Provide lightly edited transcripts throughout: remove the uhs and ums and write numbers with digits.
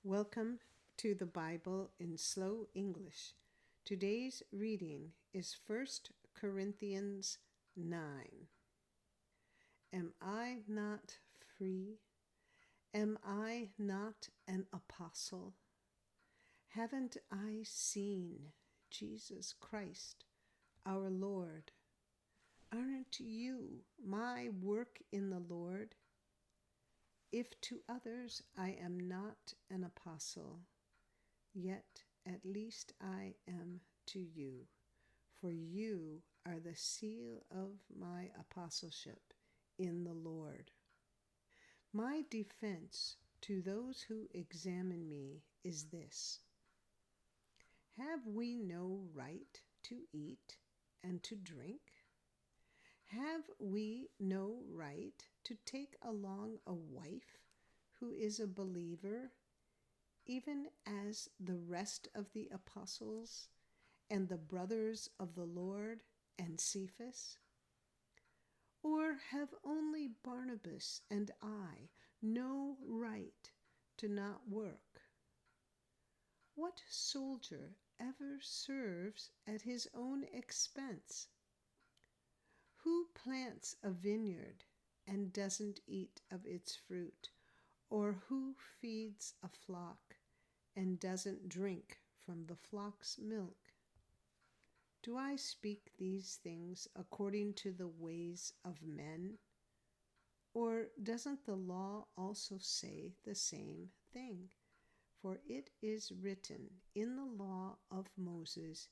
Welcome to the Bible in Slow English. Today's reading is 1 Corinthians 9. Am I not free? Am I not an apostle? Haven't I seen Jesus Christ, our Lord? Aren't you my work in the Lord? If to others I am not an apostle, yet at least I am to you, for you are the seal of my apostleship in the Lord. My defense to those who examine me is this: have we no right to eat and to drink? Have we no right to take along a wife who is a believer, even as the rest of the apostles and the brothers of the Lord and Cephas? Or have only Barnabas and I no right to not work? What soldier ever serves at his own expense? Who plants a vineyard and doesn't eat of its fruit? Or who feeds a flock and doesn't drink from the flock's milk? Do I speak these things according to the ways of men? Or doesn't the law also say the same thing? For it is written in the law of Moses,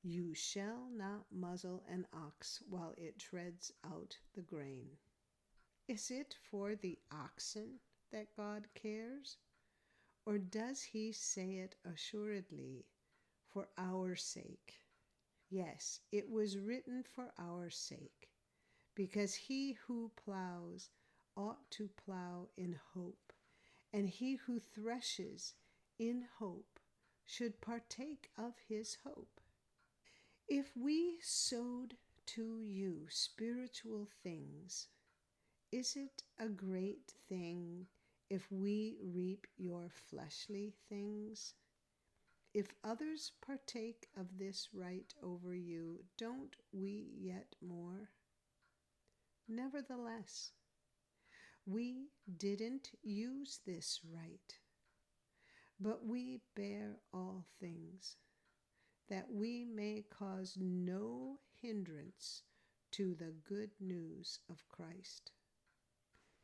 "You shall not muzzle an ox while it treads out the grain." Is it for the oxen that God cares? Or does he say it assuredly for our sake? Yes, it was written for our sake, because he who plows ought to plow in hope, and he who threshes in hope should partake of his hope. If we sowed to you spiritual things, is it a great thing if we reap your fleshly things? If others partake of this right over you, don't we yet more? Nevertheless, we didn't use this right, but we bear all things, that we may cause no hindrance to the good news of Christ.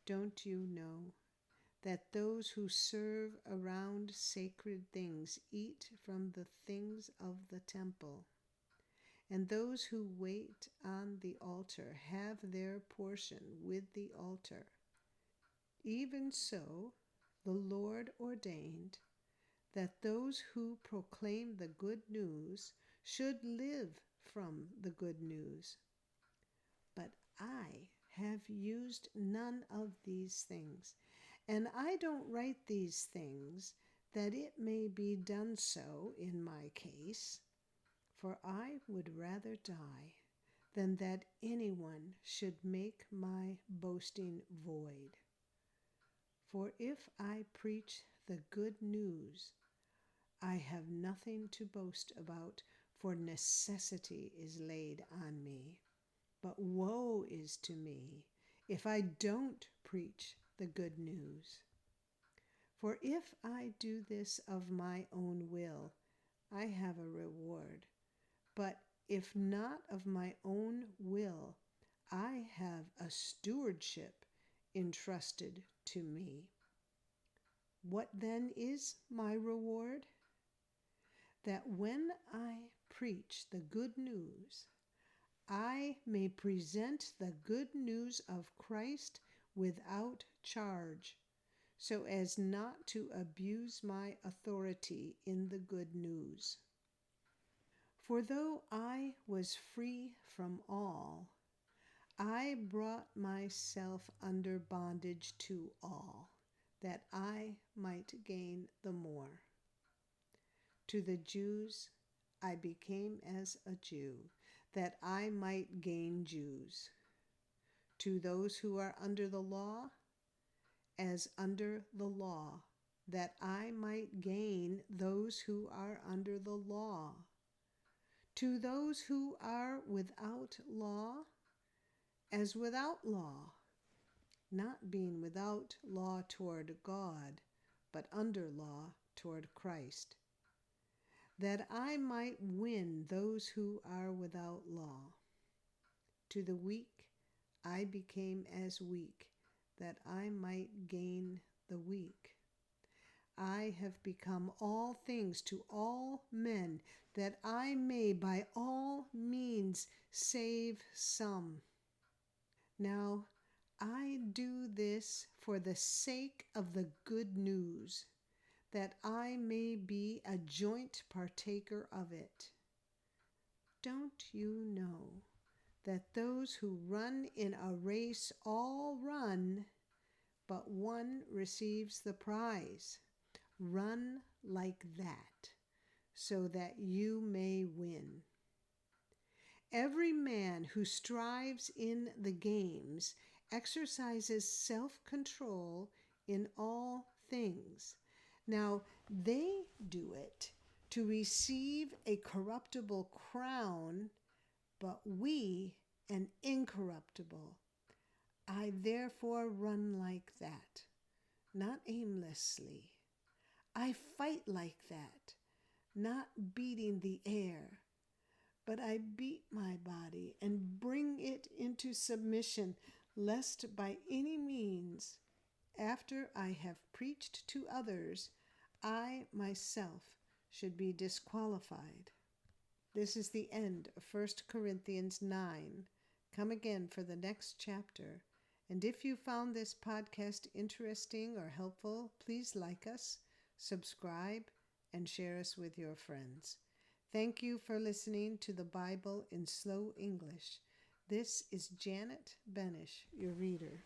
Don't you know that those who serve around sacred things eat from the things of the temple, and those who wait on the altar have their portion with the altar? Even so, the Lord ordained that those who proclaim the good news should live from the good news. But I have used none of these things, and I don't write these things that it may be done so in my case, for I would rather die than that anyone should make my boasting void. For if I preach the good news, I have nothing to boast about, for necessity is laid on me. But woe is to me if I don't preach the good news. For if I do this of my own will, I have a reward. But if not of my own will, I have a stewardship entrusted to me. What then is my reward? That when I preach the good news, I may present the good news of Christ without charge, so as not to abuse my authority in the good news. For though I was free from all, I brought myself under bondage to all, that I might gain the more. To the Jews I became as a Jew, that I might gain Jews. To those who are under the law, as under the law, that I might gain those who are under the law. To those who are without law, as without law, not being without law toward God, but under law toward Christ, that I might win those who are without law. To the weak I became as weak, that I might gain the weak. I have become all things to all men, that I may by all means save some. Now I do this for the sake of the good news, that I may be a joint partaker of it. Don't you know that those who run in a race all run, but one receives the prize? Run like that, so that you may win. Every man who strives in the games exercises self-control in all things. Now they do it to receive a corruptible crown, but we an incorruptible. I therefore run like that, not aimlessly. I fight like that, not beating the air, but I beat my body and bring it into submission, lest by any means, after I have preached to others, I myself should be disqualified. This is the end of 1 Corinthians 9. Come again for the next chapter. And if you found this podcast interesting or helpful, please like us, subscribe, and share us with your friends. Thank you for listening to the Bible in Slow English. This is Janet Benish, your reader.